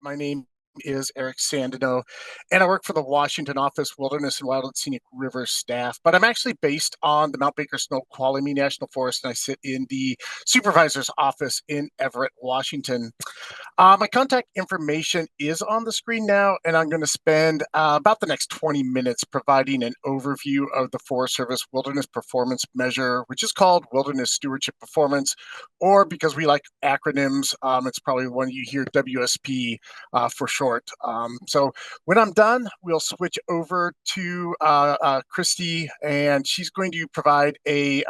My name is Eric Sandeno, and I work for the Washington Office Wilderness and Wild and Scenic River staff. But I'm actually based on the Mount Baker Snoqualmie National Forest, and I sit in the supervisor's office in Everett, Washington. My contact information is on the screen now, and I'm going to spend about the next 20 minutes providing an overview of the Forest Service Wilderness Performance Measure, which is called Wilderness Stewardship Performance, or because we like acronyms, it's probably one you hear WSP for short. So when I'm done, we'll switch over to Kristy, and she's going to provide a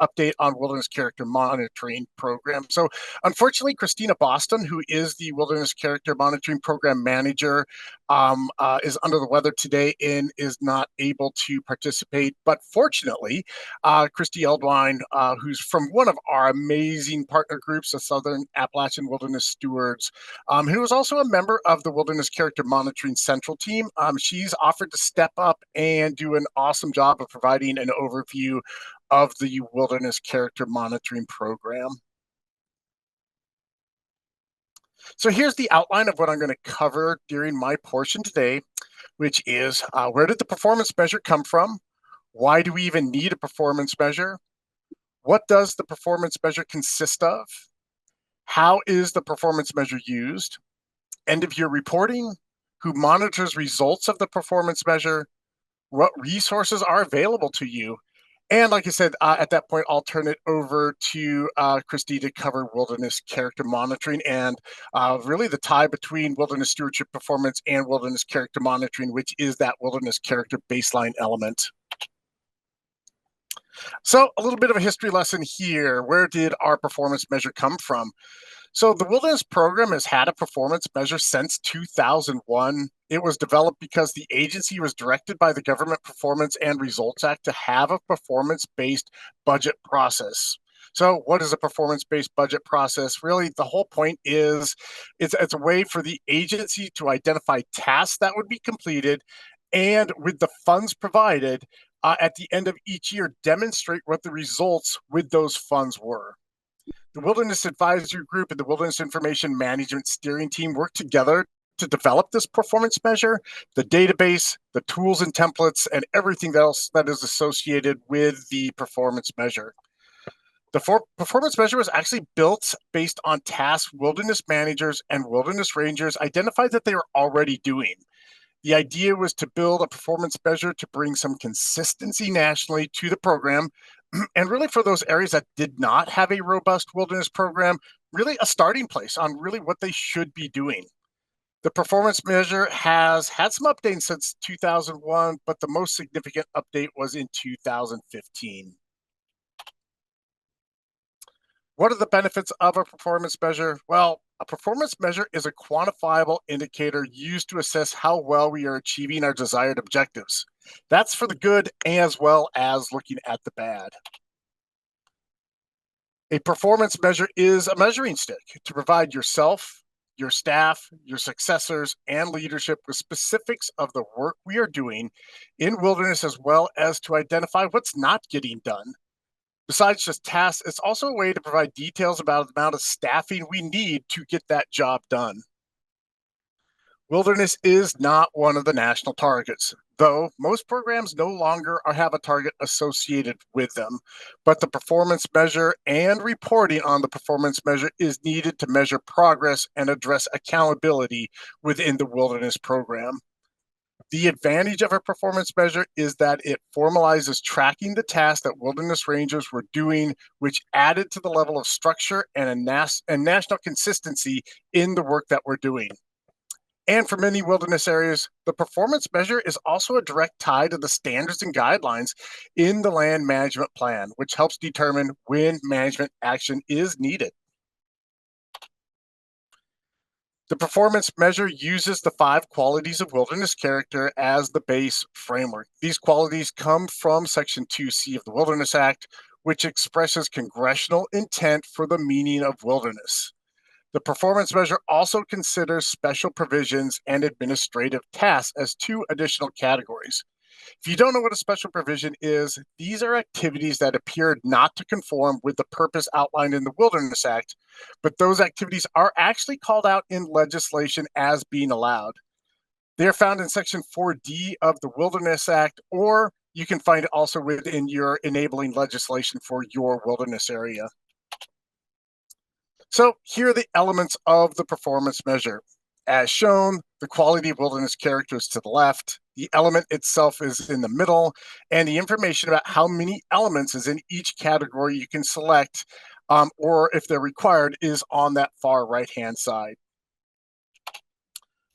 update on Wilderness Character Monitoring Program. So unfortunately, Christina Boston, who is the Wilderness Character Monitoring Program Manager, is under the weather today and is not able to participate. But fortunately, Kristy Ealdwine, who's from one of our amazing partner groups, the Southern Appalachian Wilderness Stewards, who is also a member of the Wilderness Character Monitoring Central Team, she's offered to step up and do an awesome job of providing an overview of the Wilderness Character Monitoring Program. So here's the outline of what I'm going to cover during my portion today, which is where did the performance measure come from? Why do we even need a performance measure? What does the performance measure consist of? How is the performance measure used? End of year reporting? Who monitors results of the performance measure? What resources are available to you? And like I said, at that point, I'll turn it over to Kristy to cover wilderness character monitoring and really the tie between wilderness stewardship performance and wilderness character monitoring, which is that wilderness character baseline element. So a little bit of a history lesson here. Where did our performance measure come from? So the Wilderness Program has had a performance measure since 2001. It was developed because the agency was directed by the Government Performance and Results Act to have a performance-based budget process. So what is a performance-based budget process? Really, the whole point is it's a way for the agency to identify tasks that would be completed, and with the funds provided, at the end of each year, demonstrate what the results with those funds were. The Wilderness Advisory Group and the Wilderness Information Management Steering Team work together to develop this performance measure, the database, the tools and templates, and everything else that is associated with the performance measure. The performance measure was actually built based on tasks wilderness managers and wilderness rangers identified that they were already doing. The idea was to build a performance measure to bring some consistency nationally to the program, and really for those areas that did not have a robust wilderness program, really a starting place on really what they should be doing. The performance measure has had some updates since 2001, but the most significant update was in 2015. What are the benefits of a performance measure? Well, a performance measure is a quantifiable indicator used to assess how well we are achieving our desired objectives. That's for the good as well as looking at the bad. A performance measure is a measuring stick to provide yourself, your staff, your successors, and leadership with specifics of the work we are doing in wilderness, as well as to identify what's not getting done. Besides just tasks, it's also a way to provide details about the amount of staffing we need to get that job done. Wilderness is not one of the national targets, though most programs no longer have a target associated with them. But the performance measure and reporting on the performance measure is needed to measure progress and address accountability within the wilderness program. The advantage of a performance measure is that it formalizes tracking the tasks that wilderness rangers were doing, which added to the level of structure and national consistency in the work that we're doing. And for many wilderness areas, the performance measure is also a direct tie to the standards and guidelines in the land management plan, which helps determine when management action is needed. The performance measure uses the 5 qualities of wilderness character as the base framework. These qualities come from Section 2C of the Wilderness Act, which expresses congressional intent for the meaning of wilderness. The performance measure also considers special provisions and administrative tasks as 2 additional categories. If you don't know what a special provision is, these are activities that appear not to conform with the purpose outlined in the Wilderness Act, but those activities are actually called out in legislation as being allowed. They are found in Section 4D of the Wilderness Act, or you can find it also within your enabling legislation for your wilderness area. So here are the elements of the performance measure. As shown, the quality of wilderness character is to the left, the element itself is in the middle, and the information about how many elements is in each category you can select, or if they're required, is on that far right-hand side.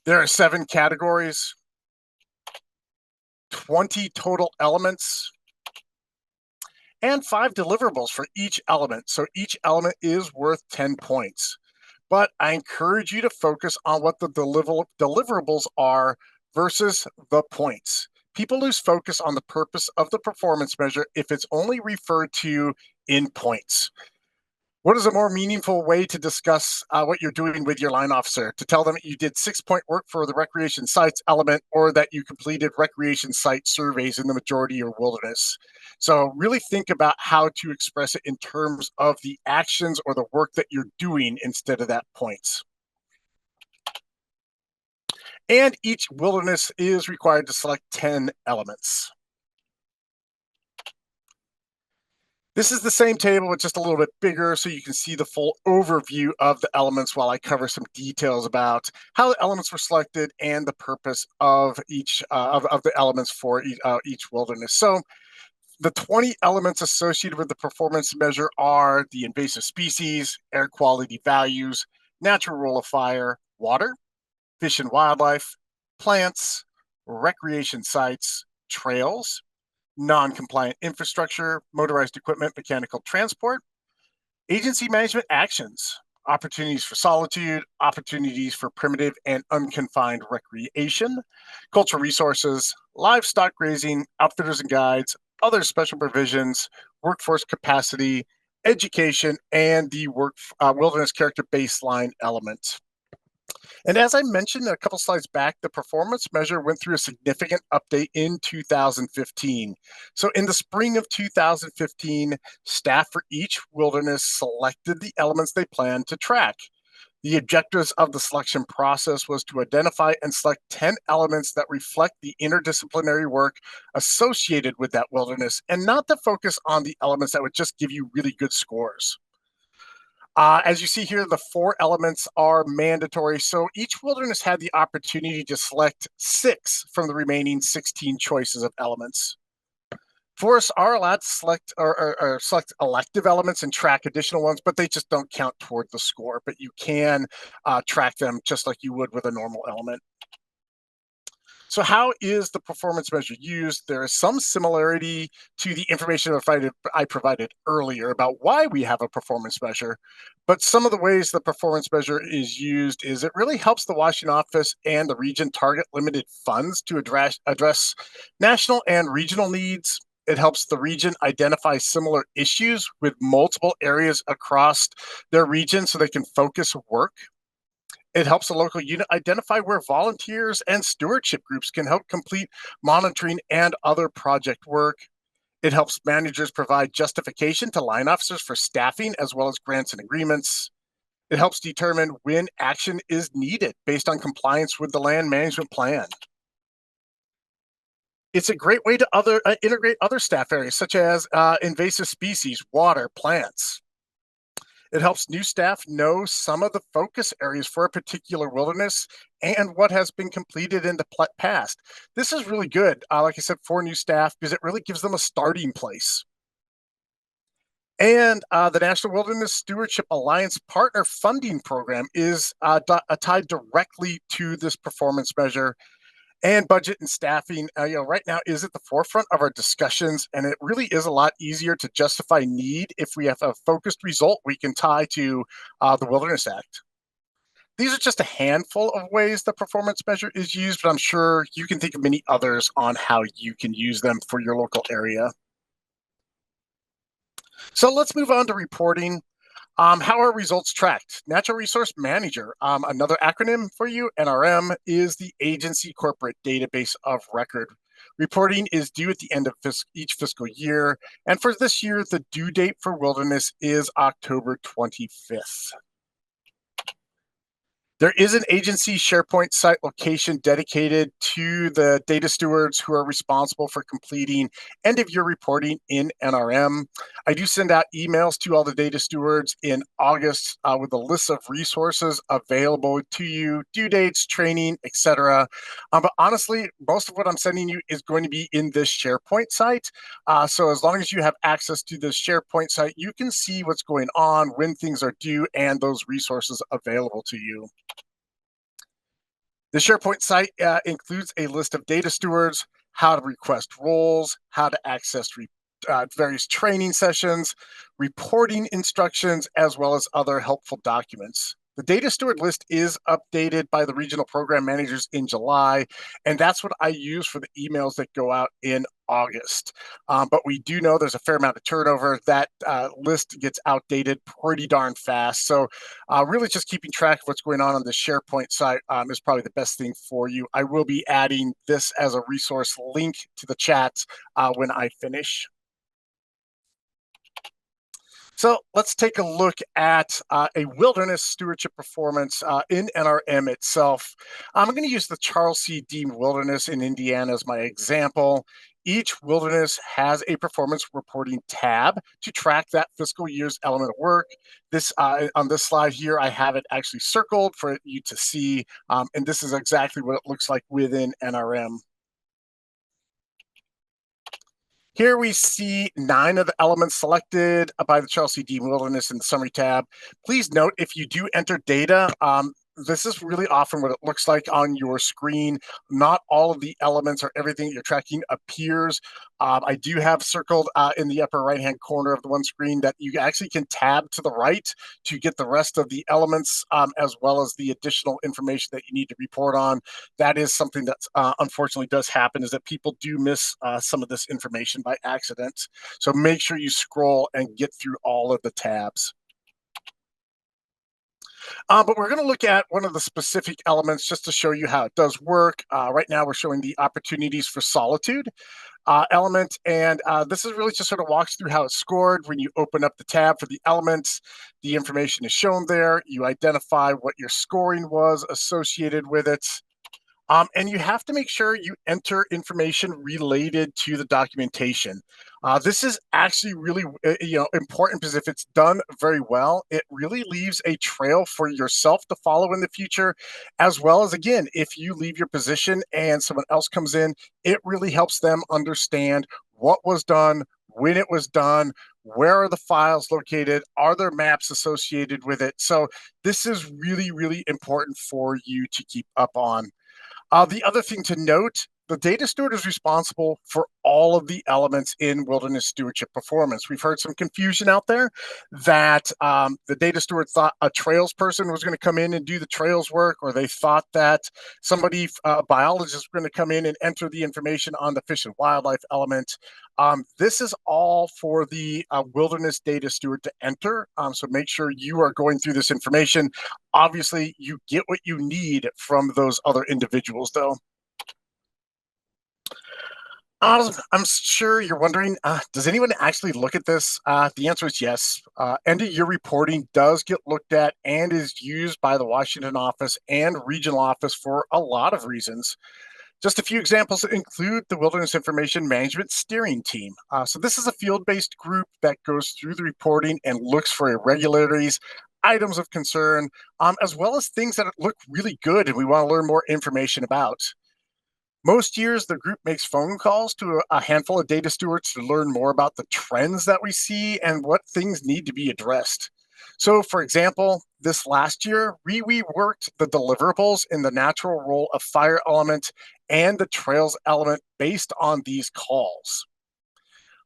There are 7 categories, 20 total elements, and 5 deliverables for each element. So each element is worth 10 points. But I encourage you to focus on what the deliverables are versus the points. People lose focus on the purpose of the performance measure if it's only referred to in points. What is a more meaningful way to discuss what you're doing with your line officer? To tell them you did 6-point work for the recreation sites element, or that you completed recreation site surveys in the majority of your wilderness. So really think about how to express it in terms of the actions or the work that you're doing instead of that points. And each wilderness is required to select 10 elements. This is the same table, but just a little bit bigger, so you can see the full overview of the elements while I cover some details about how the elements were selected and the purpose of each of the elements for each wilderness. So the 20 elements associated with the performance measure are the invasive species, air quality values, natural role of fire, water, fish and wildlife, plants, recreation sites, trails, non-compliant infrastructure, motorized equipment, mechanical transport, agency management actions, opportunities for solitude, opportunities for primitive and unconfined recreation, cultural resources, livestock grazing, outfitters and guides, other special provisions, workforce capacity, education, and the wilderness character baseline element. And as I mentioned a couple slides back, the performance measure went through a significant update in 2015. So in the spring of 2015, staff for each wilderness selected the elements they planned to track. The objectives of the selection process was to identify and select 10 elements that reflect the interdisciplinary work associated with that wilderness, and not to focus on the elements that would just give you really good scores. As you see here, the 4 elements are mandatory. So each wilderness had the opportunity to select 6 from the remaining 16 choices of elements. Forests are allowed to select or select elective elements and track additional ones, but they just don't count toward the score. But you can track them just like you would with a normal element. So how is the performance measure used? There is some similarity to the information I provided earlier about why we have a performance measure, but some of the ways the performance measure is used is it really helps the Washington office and the region target limited funds to address national and regional needs. It helps the region identify similar issues with multiple areas across their region so they can focus work. It helps the local unit identify where volunteers and stewardship groups can help complete monitoring and other project work. It helps managers provide justification to line officers for staffing as well as grants and agreements. It helps determine when action is needed based on compliance with the land management plan. It's a great way to integrate other staff areas such as invasive species, water, plants. It helps new staff know some of the focus areas for a particular wilderness and what has been completed in the past. This is really good, like I said, for new staff because it really gives them a starting place. And the National Wilderness Stewardship Alliance Partner Funding Program is tied directly to this performance measure. And budget and staffing, right now is at the forefront of our discussions, and it really is a lot easier to justify need if we have a focused result we can tie to the Wilderness Act. These are just a handful of ways the performance measure is used, but I'm sure you can think of many others on how you can use them for your local area. So let's move on to reporting. How are results tracked? Natural Resource Manager, another acronym for you, NRM, is the agency corporate database of record. Reporting is due at the end of each fiscal year, and for this year, the due date for wilderness is October 25th. There is an agency SharePoint site location dedicated to the data stewards who are responsible for completing end-of-year reporting in NRM. I do send out emails to all the data stewards in August with a list of resources available to you, due dates, training, etc. But honestly, most of what I'm sending you is going to be in this SharePoint site. So as long as you have access to this SharePoint site, you can see what's going on, when things are due, and those resources available to you. The SharePoint site includes a list of data stewards, how to request roles, how to access various training sessions, reporting instructions, as well as other helpful documents. The data steward list is updated by the regional program managers in July, and that's what I use for the emails that go out in August. But we do know there's a fair amount of turnover. That list gets outdated pretty darn fast. So really just keeping track of what's going on the SharePoint site is probably the best thing for you. I will be adding this as a resource link to the chat when I finish. So let's take a look at a wilderness stewardship performance in NRM itself. I'm going to use the Charles C. Dean Wilderness in Indiana as my example. Each wilderness has a performance reporting tab to track that fiscal year's element of work. This on this slide here, I have it actually circled for you to see, and this is exactly what it looks like within NRM. Here we see 9 of the elements selected by the Charles C. Dean Wilderness in the Summary tab. Please note, if you do enter data, this is really often what it looks like on your screen. Not all of the elements or everything you're tracking appears. I do have circled in the upper right-hand corner of the one screen that you actually can tab to the right to get the rest of the elements as well as the additional information that you need to report on. That is something that unfortunately does happen, is that people do miss some of this information by accident. So make sure you scroll and get through all of the tabs. But we're going to look at one of the specific elements just to show you how it does work. Right now, we're showing the opportunities for solitude element, and this is really just sort of walks through how it's scored. When you open up the tab for the elements, the information is shown there. You identify what your scoring was associated with it. And you have to make sure you enter information related to the documentation. This is actually really important, because if it's done very well, it really leaves a trail for yourself to follow in the future, as well as, again, if you leave your position and someone else comes in, it really helps them understand what was done, when it was done, where are the files located, are there maps associated with it. So this is really, really important for you to keep up on. The other thing to note, the data steward is responsible for all of the elements in wilderness stewardship performance. We've heard some confusion out there that the data steward thought a trails person was going to come in and do the trails work, or they thought that somebody, a biologist, was going to come in and enter the information on the fish and wildlife element. This is all for the wilderness data steward to enter. So make sure you are going through this information. Obviously, you get what you need from those other individuals, though. I'm sure you're wondering, does anyone actually look at this? The answer is yes. End of year reporting does get looked at and is used by the Washington office and regional office for a lot of reasons. Just a few examples include the Wilderness Information Management Steering Team. So this is a field-based group that goes through the reporting and looks for irregularities, items of concern, as well as things that look really good and we want to learn more information about. Most years, the group makes phone calls to a handful of data stewards to learn more about the trends that we see and what things need to be addressed. So, for example, this last year, we reworked the deliverables in the natural role of fire element and the trails element based on these calls.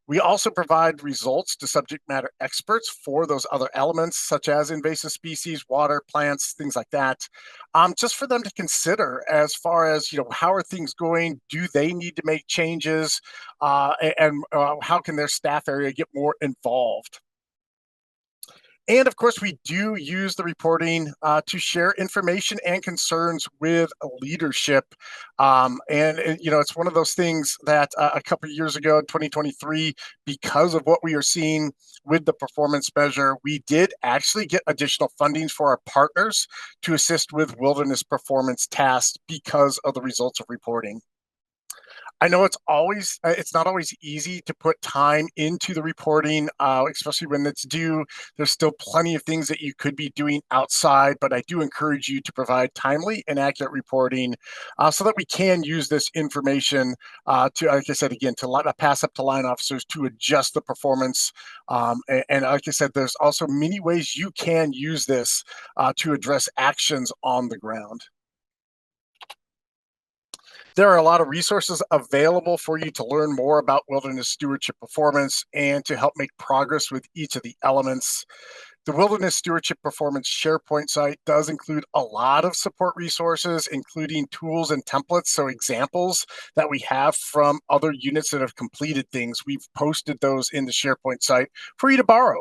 We also provide results to subject matter experts for those other elements, such as invasive species, water, plants, things like that, just for them to consider as far as, how are things going? Do they need to make changes? And how can their staff area get more involved? And of course, we do use the reporting to share information and concerns with leadership. It's one of those things that a couple of years ago, 2023, because of what we are seeing with the performance measure, we did actually get additional fundings for our partners to assist with wilderness performance tasks because of the results of reporting. I know it's not always easy to put time into the reporting, especially when it's due. There's still plenty of things that you could be doing outside, but I do encourage you to provide timely and accurate reporting so that we can use this information to, like I said, again, to pass up to line officers to adjust the performance. And like I said, there's also many ways you can use this to address actions on the ground. There are a lot of resources available for you to learn more about wilderness stewardship performance and to help make progress with each of the elements. The Wilderness Stewardship Performance SharePoint site does include a lot of support resources, including tools and templates. So examples that we have from other units that have completed things, we've posted those in the SharePoint site for you to borrow.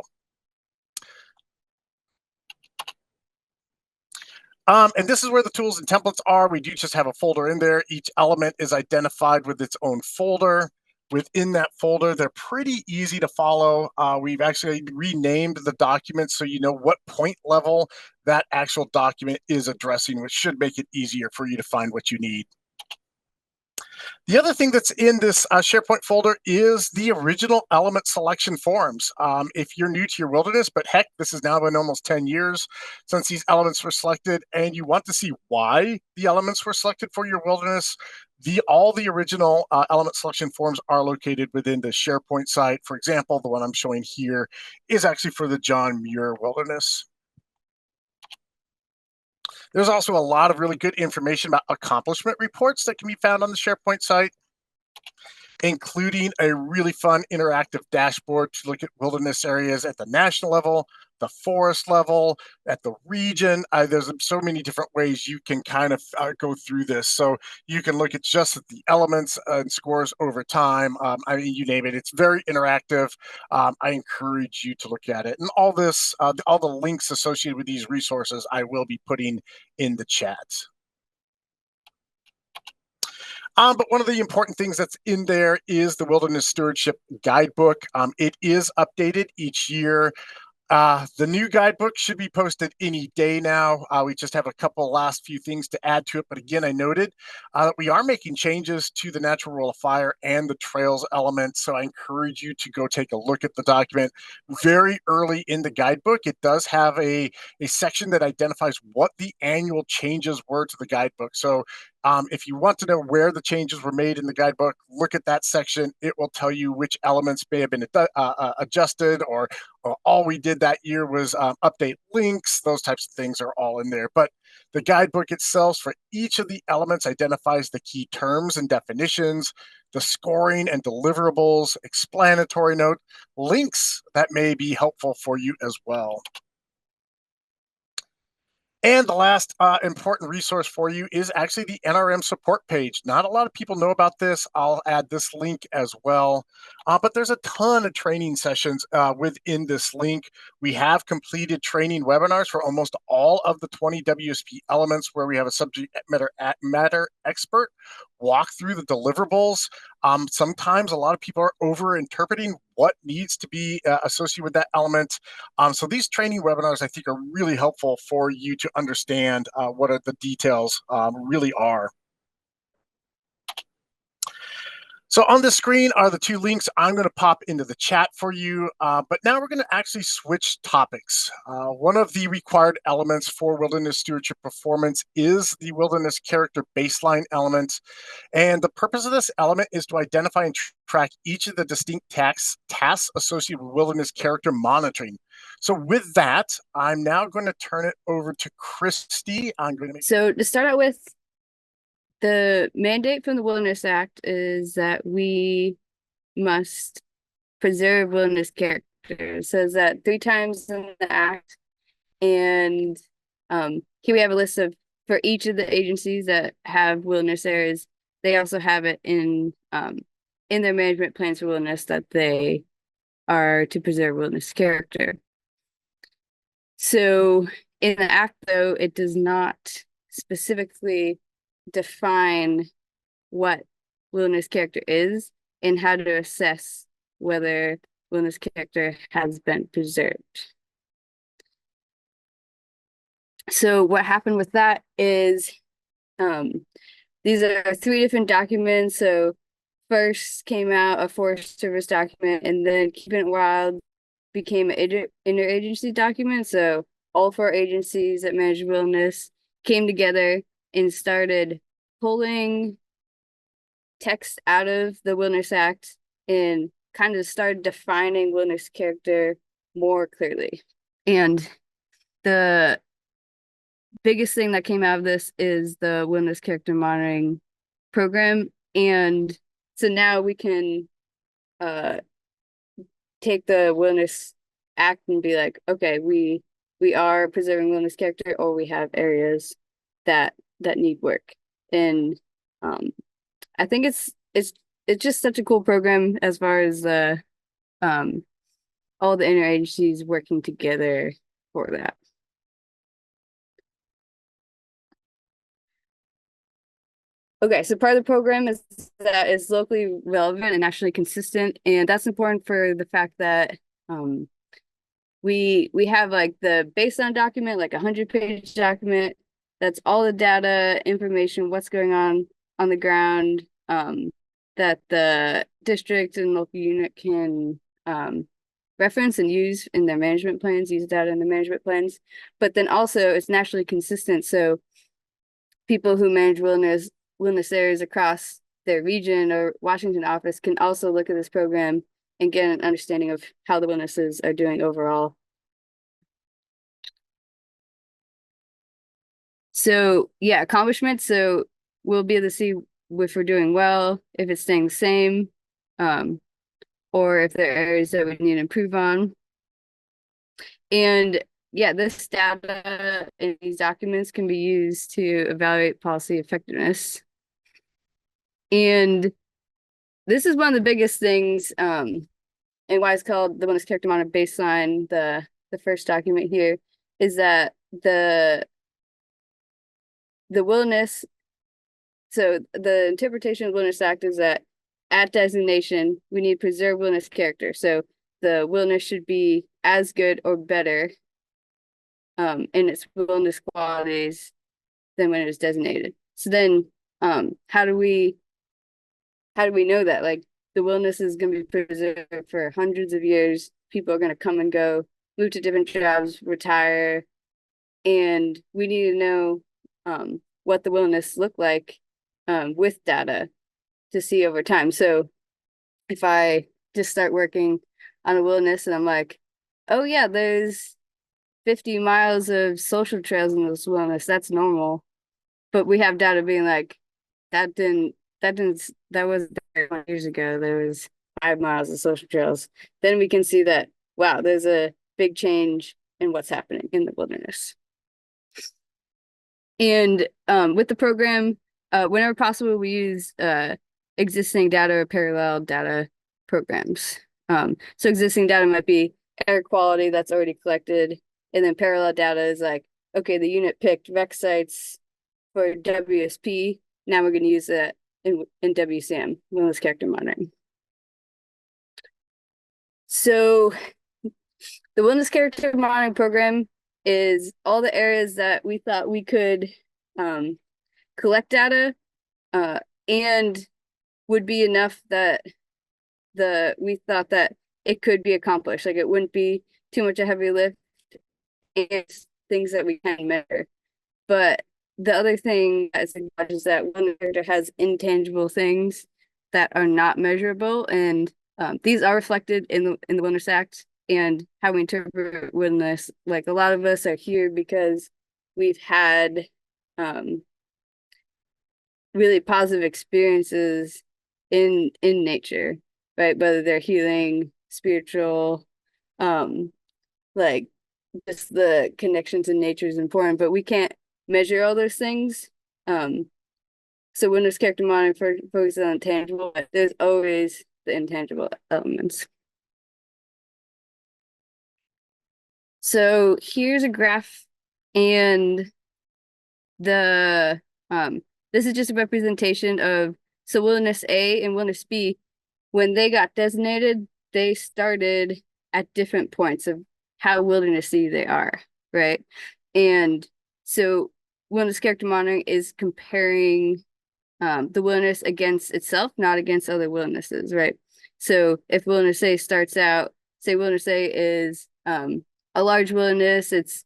And this is where the tools and templates are. We do just have a folder in there. Each element is identified with its own folder. Within that folder, they're pretty easy to follow. We've actually renamed the documents so you know what point level that actual document is addressing, which should make it easier for you to find what you need. The other thing that's in this SharePoint folder is the original element selection forms. If you're new to your wilderness, but heck, this has now been almost 10 years since these elements were selected, and you want to see why the elements were selected for your wilderness, all the original element selection forms are located within the SharePoint site. For example, the one I'm showing here is actually for the John Muir Wilderness. There's also a lot of really good information about accomplishment reports that can be found on the SharePoint site, including a really fun interactive dashboard to look at wilderness areas at the national level, the forest level, at the region. There's so many different ways you can kind of go through this. So you can look at just the elements and scores over time. I mean, you name it. It's very interactive. I encourage you to look at it. And all this, all the links associated with these resources, I will be putting in the chat. But one of the important things that's in there is the Wilderness Stewardship Guidebook. It is updated each year. The new guidebook should be posted any day now. We just have a couple last few things to add to it. But again, I noted that we are making changes to the natural rule of fire and the trails element. So I encourage you to go take a look at the document. Very early in the guidebook, it does have a section that identifies what the annual changes were to the guidebook. So if you want to know where the changes were made in the guidebook, look at that section. It will tell you which elements may have been adjusted, or all we did that year was update links. Those types of things are all in there. But the guidebook itself for each of the elements identifies the key terms and definitions, the scoring and deliverables, explanatory note, links that may be helpful for you as well. And the last important resource for you is actually the NRM support page. Not a lot of people know about this. I'll add this link as well. But there's a ton of training sessions within this link. We have completed training webinars for almost all of the 20 WSP elements where we have a subject matter expert walk through the deliverables. Sometimes a lot of people are over-interpreting what needs to be associated with that element. So these training webinars, I think, are really helpful for you to understand what the details really are. So on the screen are the two links I'm going to pop into the chat for you. But now we're going to actually switch topics. One of the required elements for wilderness stewardship performance is the wilderness character baseline element. And the purpose of this element is to identify and track each of the distinct tasks associated with wilderness character monitoring. So with that, I'm now going to turn it over to Kristy. So to start out with, the mandate from the Wilderness Act is that we must preserve wilderness character. It says that 3 times in the Act. And here we have a list of, for each of the agencies that have wilderness areas, they also have it in their management plans for wilderness that they are to preserve wilderness character. So in the act, though, it does not specifically define what wilderness character is and how to assess whether wilderness character has been preserved. So what happened with that is these are 3 different documents. So first came out a Forest Service document, and then Keeping It Wild became an interagency document. So all 4 agencies that manage wilderness came together and started pulling text out of the Wilderness Act and kind of started defining wilderness character more clearly. And the biggest thing that came out of this is the wilderness character monitoring program. And so now we can take the Wilderness Act and be like, okay, we are preserving wilderness character, or we have areas that need work. And I think it's just such a cool program as far as all the interagencies working together for that. Okay, so part of the program is that it's locally relevant and nationally consistent, and that's important for the fact that we have like the baseline document, like 100-page document, that's all the data, information, what's going on the ground, that the district and local unit can reference and use in their management plans, use data in the management plans. But then also it's nationally consistent, so people who manage wilderness areas across their region or Washington office can also look at this program and get an understanding of how the wilderness's are doing overall. So yeah, accomplishments. So we'll be able to see if we're doing well, if it's staying the same, or if there are areas that we need to improve on. And yeah, this data in these documents can be used to evaluate policy effectiveness. And this is one of the biggest things, and why it's called the Wilderness Character Monitor Baseline, the first document here, is that the wilderness, so the interpretation of the Wilderness Act is that at designation, we need to preserve wilderness character. So the wilderness should be as good or better in its wilderness qualities than when it was designated. So then how do we know that? Like, the wilderness is going to be preserved for hundreds of years. People are going to come and go, move to different jobs, retire, and we need to know what the wilderness looked like with data to see over time. So if I just start working on a wilderness and I'm like, oh yeah, there's 50 miles of social trails in this wilderness, that's normal. But we have data being like, that wasn't there 20 years ago. There was 5 miles of social trails. Then we can see that, wow, there's a big change in what's happening in the wilderness. And with the program, whenever possible, we use existing data or parallel data programs. So existing data might be air quality that's already collected, and then parallel data is like, okay, the unit picked rec sites for WSP. Now we're going to use that in WCM, Wilderness Character Monitoring. So the Wilderness Character Monitoring program is all the areas that we thought we could collect data and would be enough that we thought that it could be accomplished. Like, it wouldn't be too much a heavy lift, and things that we can measure. But the other thing is that one character has intangible things that are not measurable, and these are reflected in the Wilderness Act and how we interpret wilderness. Like, a lot of us are here because we've had really positive experiences in nature, right? Whether they're healing, spiritual, like, just the connection to nature is important, but we can't measure all those things. So Wilderness Character Monitoring focuses on tangible, but there's always the intangible elements. So here's a graph, and the this is just a representation of, so wilderness A and wilderness B, when they got designated, they started at different points of how wildernessy they are, right? And so wilderness character monitoring is comparing the wilderness against itself, not against other wildernesses, right? So if wilderness A starts out, say wilderness A is a large wilderness, it's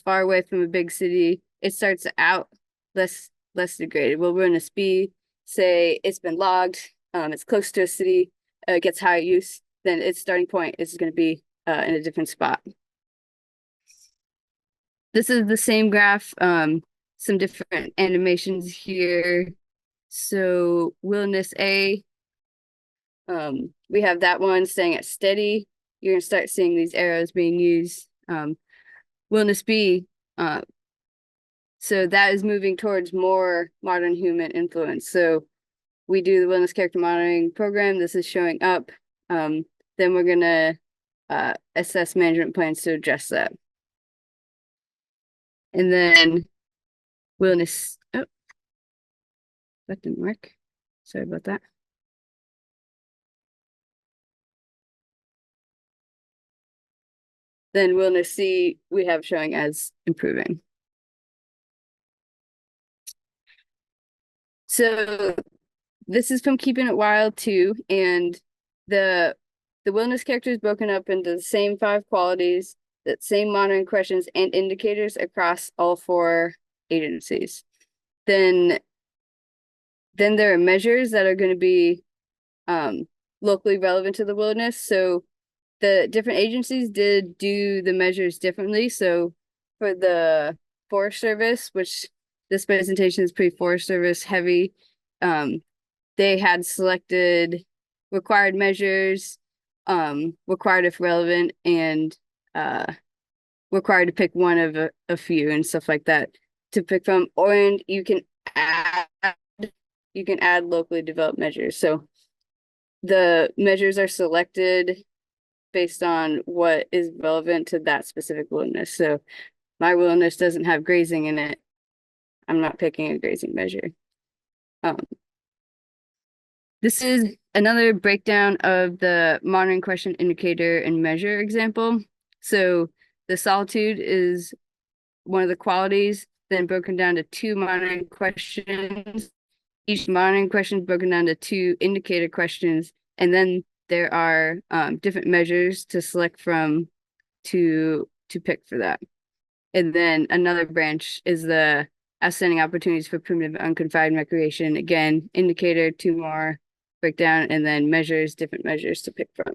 far away from a big city, it starts out less degraded. Well, wilderness B, say it's been logged, it's close to a city, gets higher use, then its starting point is going to be in a different spot. This is the same graph, some different animations here. So wilderness A, we have that one staying at steady. You're gonna start seeing these arrows being used. Wilderness B, so that is moving towards more modern human influence. So we do the wilderness character monitoring program. This is showing up. Then we're gonna assess management plans to address that. And then wilderness, oh, that didn't work. Sorry about that. Then wilderness C we have showing as improving. So this is from Keeping It Wild too, and the wilderness character is broken up into the same 5 qualities, the same monitoring questions and indicators across all 4 agencies. Then there are measures that are going to be locally relevant to the wilderness. So the different agencies did do the measures differently. So for the Forest Service, which this presentation is pretty Forest Service heavy, they had selected required measures, required if relevant, and required to pick one of a few and stuff like that to pick from. And you can add locally developed measures. So the measures are selected based on what is relevant to that specific wilderness. So my wilderness doesn't have grazing in it. I'm not picking a grazing measure. This is another breakdown of the monitoring question indicator and measure example. So the solitude is one of the qualities, then broken down to 2 monitoring questions. Each monitoring question is broken down to 2 indicator questions, and then there are different measures to select from to pick for that. And then another branch is the outstanding opportunities for primitive unconfined recreation. Again, indicator, 2 more breakdown, and then measures, different measures to pick from.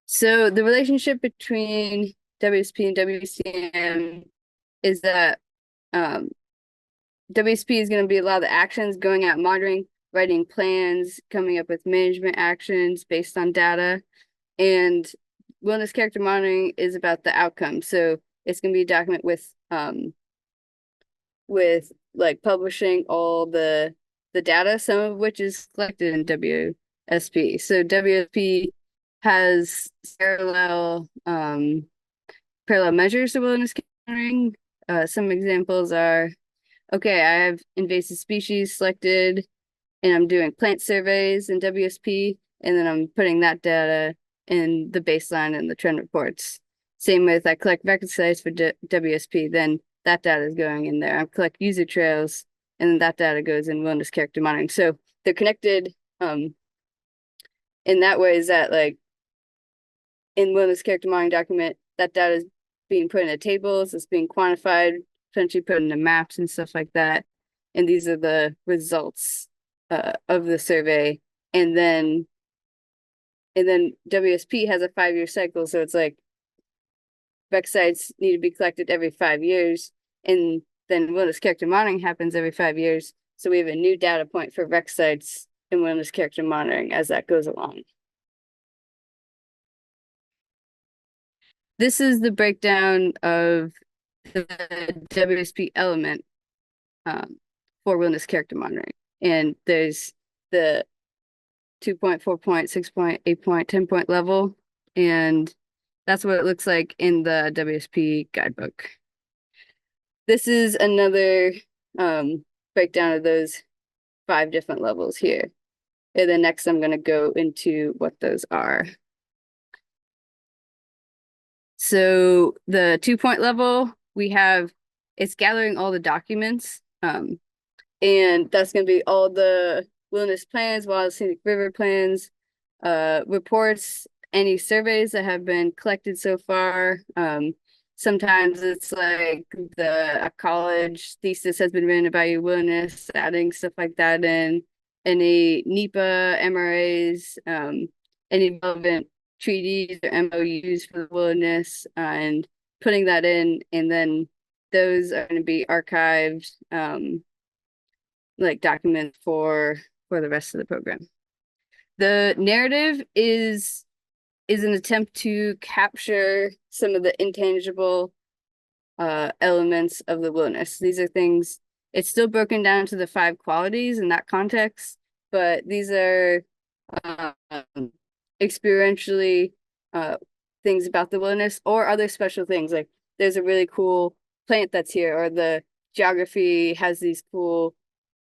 So the relationship between WSP and WCM is that WSP is going to be a lot of the actions, going out monitoring, writing plans, coming up with management actions based on data. And wilderness character monitoring is about the outcome. So it's going to be a document with like publishing all the data, some of which is collected in WSP. So WSP has parallel measures of wilderness monitoring. Some examples are, okay, I have invasive species selected and I'm doing plant surveys in WSP, and then I'm putting that data in the baseline and the trend reports. Same with I collect record sites for WSP, then that data is going in there. I collect user trails, and then that data goes in wilderness character monitoring. So they're connected in that way, is that like in wilderness character monitoring document, that data is being put into tables, it's being quantified, potentially put into maps and stuff like that. And these are the results of the survey. And then WSP has a 5-year cycle. So it's like rec sites need to be collected every 5 years. And then wilderness character monitoring happens every 5 years. So we have a new data point for rec sites and wilderness character monitoring as that goes along. This is the breakdown of the WSP element for wilderness character monitoring. And there's the 2-point, 4-point, 6-point, 8-point, 10-point level. And that's what it looks like in the WSP guidebook. This is another breakdown of those 5 different levels here. And then next I'm going to go into what those are. So the 2-point level, it's gathering all the documents. And that's going to be all the wilderness plans, wild scenic river plans, reports, any surveys that have been collected so far. Sometimes it's like a college thesis has been written about your wilderness, adding stuff like that in, any NEPA, MRAs, any relevant treaties or MOUs for the wilderness, and putting that in, and then those are going to be archived, like documents for the rest of the program. The narrative is an attempt to capture some of the intangible elements of the wilderness. These are things, it's still broken down to the 5 qualities in that context, but these are experientially things about the wilderness or other special things. Like there's a really cool plant that's here, or the geography has these cool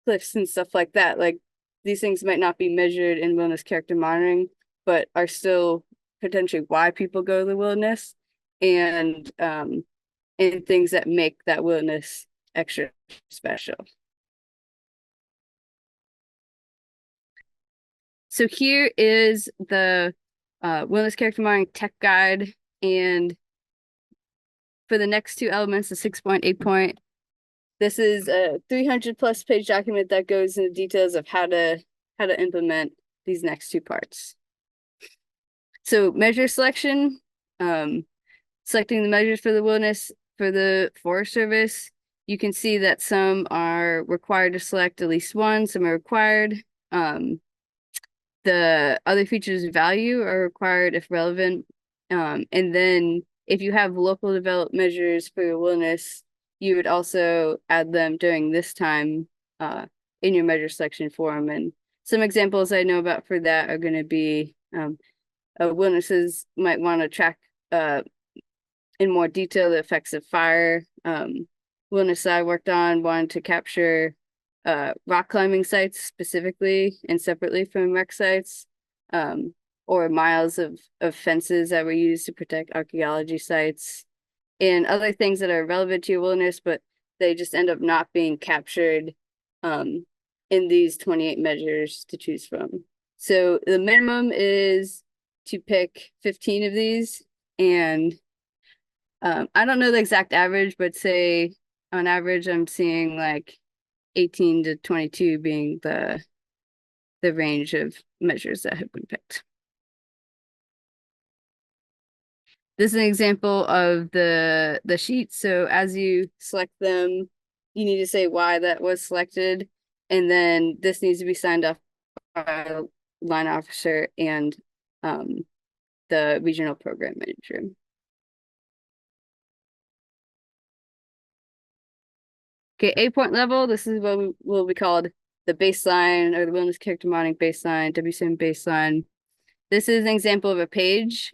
cliffs and stuff like that. Like these things might not be measured in wilderness character monitoring, but are still potentially why people go to the wilderness, and things that make that wilderness extra special. So here is the wilderness character monitoring tech guide, and for the next 2 elements, the 6-point, 8-point, this is a 300+ page document that goes into details of how to implement these next 2 parts. So measure selection, selecting the measures for the wilderness for the Forest Service. You can see that some are required to select at least one, some are required. The other features of value are required if relevant. And then if you have local developed measures for your wilderness, you would also add them during this time in your measure selection form. And some examples I know about for that are going to be wilderness might want to track in more detail the effects of fire. Wilderness I worked on wanted to capture rock climbing sites specifically and separately from wreck sites, or miles of fences that were used to protect archaeology sites, and other things that are relevant to your wilderness, but they just end up not being captured in these 28 measures to choose from. So the minimum is to pick 15 of these, and I don't know the exact average, but say on average I'm seeing like 18 to 22 being the range of measures that have been picked. This is an example of the sheet. So as you select them, you need to say why that was selected, and then this needs to be signed off by a line officer and the regional program manager. Okay, 8-point level, this is what will be called the baseline, or the wilderness character monitoring baseline, WCM baseline. This is an example of a page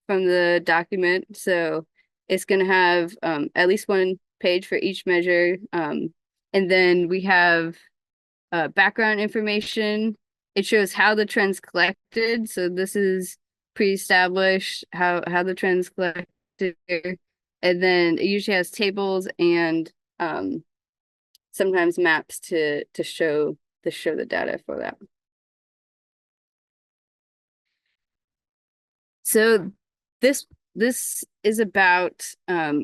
from the document. So it's going to have at least 1 page for each measure. And then we have background information. It shows how the trends collected. So this is pre-established, how the trends collected. And then it usually has tables and sometimes maps to show the data for that. So this is about NRM,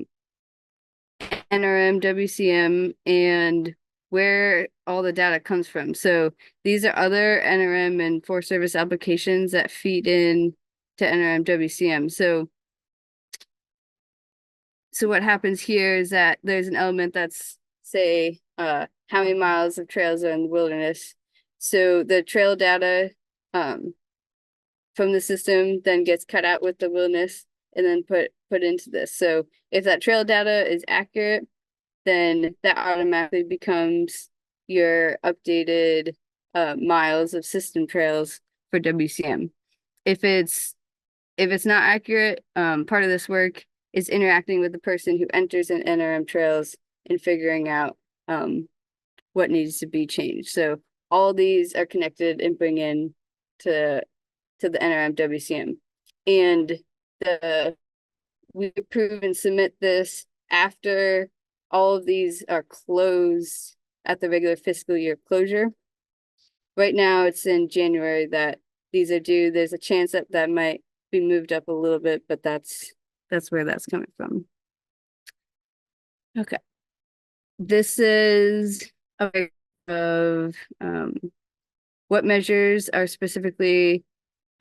WCM, and where all the data comes from. So these are other NRM and Forest Service applications that feed in to NRM, WCM. So what happens here is that there's an element that's, say, how many miles of trails are in the wilderness. So the trail data from the system then gets cut out with the wilderness and then put into this. So if that trail data is accurate, then that automatically becomes your updated miles of system trails for WCM. If it's not accurate, part of this work is interacting with the person who enters in NRM trails and figuring out what needs to be changed. So all these are connected and bring in to the NRM WCM. And we approve and submit this after all of these are closed at the regular fiscal year closure. Right now it's in January that these are due. There's a chance that that might be moved up a little bit, but that's where that's coming from. Okay. This is a of what measures are specifically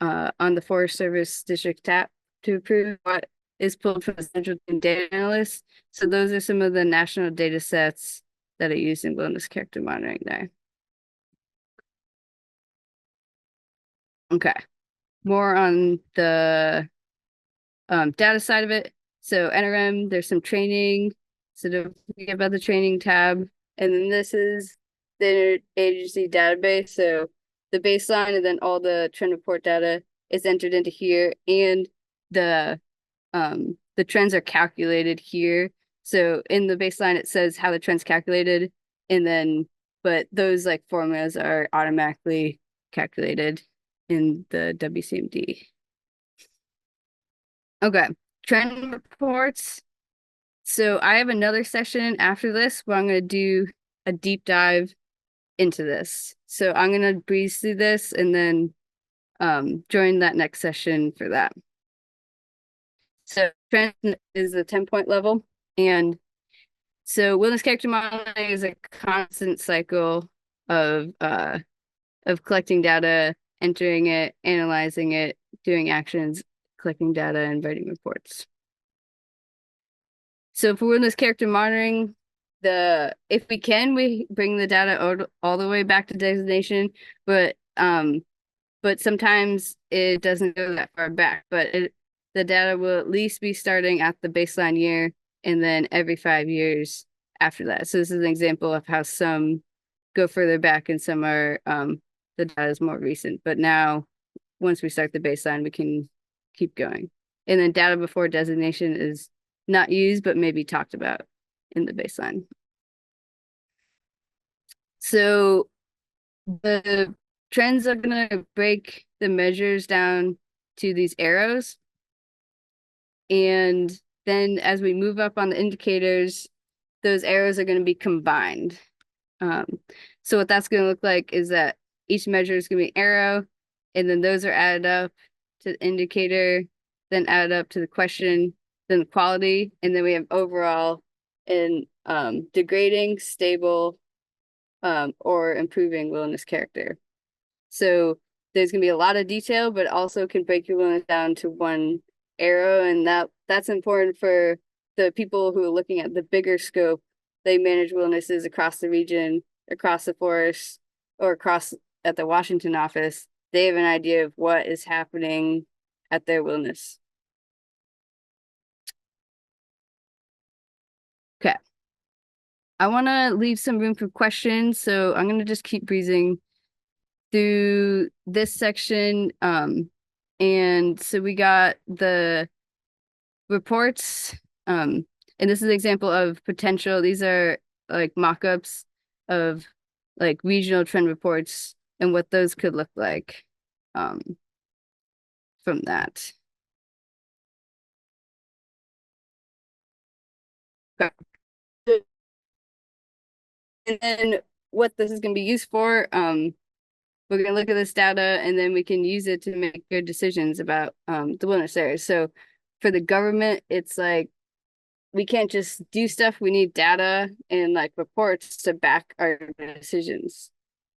on the Forest Service district tab to approve, what is pulled from the central data analyst. So those are some of the national data sets that are used in wilderness character monitoring there. Okay, more on the data side of it. So NRM, there's some training. So don't forget about the training tab. And then this is the interagency database. So the baseline and then all the trend report data is entered into here, and the trends are calculated here. So in the baseline, it says how the trend's calculated, and then but those like formulas are automatically calculated in the WCMD. Okay, trend reports. So I have another session after this where I'm going to do a deep dive into this. So I'm going to breeze through this and then join that next session for that. So trend is the 10-point level. And so wilderness character modeling is a constant cycle of collecting data, entering it, analyzing it, doing actions, collecting data, and writing reports. So for wilderness character monitoring, if we can, we bring the data all the way back to designation, but sometimes it doesn't go that far back. But the data will at least be starting at the baseline year and then every 5 years after that. So this is an example of how some go further back and some are the data is more recent. But now, once we start the baseline, we can keep going. And then data before designation is not used, but maybe talked about in the baseline. So the trends are going to break the measures down to these arrows. And then as we move up on the indicators, those arrows are going to be combined. So what that's going to look like is that each measure is going to be an arrow, and then those are added up to the indicator, then added up to the question, then the quality, and then we have overall and degrading, stable, or improving wilderness character. So there's going to be a lot of detail, but also can break your wilderness down to one arrow, and that's important for the people who are looking at the bigger scope. They manage wildernesses across the region, across the forest, or across at the Washington office. They have an idea of what is happening at their wilderness. Okay. I want to leave some room for questions, so I'm going to just keep breezing through this section. And so we got the reports, and this is an example of potential. These are like mock-ups of like regional trend reports and what those could look like from that. Okay. And then what this is going to be used for, we're going to look at this data and then we can use it to make good decisions about the wilderness areas. So for the government, it's like we can't just do stuff. We need data and like reports to back our decisions.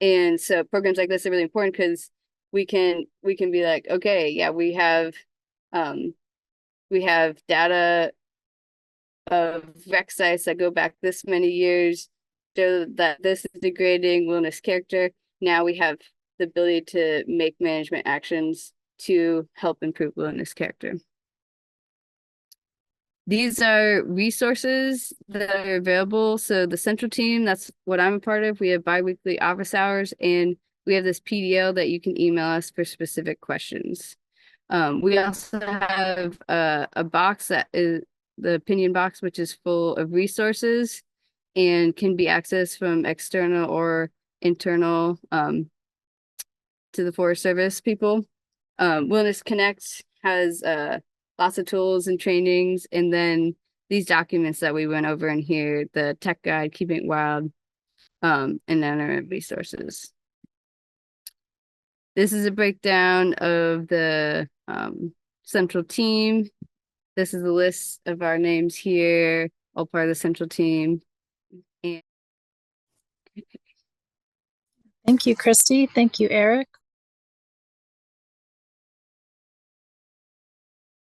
And so programs like this are really important because we can be like, okay, yeah, we have data of rec sites that go back this many years, show that this is degrading wilderness character. Now we have the ability to make management actions to help improve wilderness character. These are resources that are available. So the central team, that's what I'm a part of. We have biweekly office hours, and we have this PDL that you can email us for specific questions. We also have a box that is the opinion box, which is full of resources and can be accessed from external or internal to the Forest Service people. Wilderness Connect has lots of tools and trainings, and then these documents that we went over in here, the tech guide, Keeping It Wild, and other resources. This is a breakdown of the central team. This is the list of our names here, all part of the central team. And thank you, Kristy. Thank you, Eric.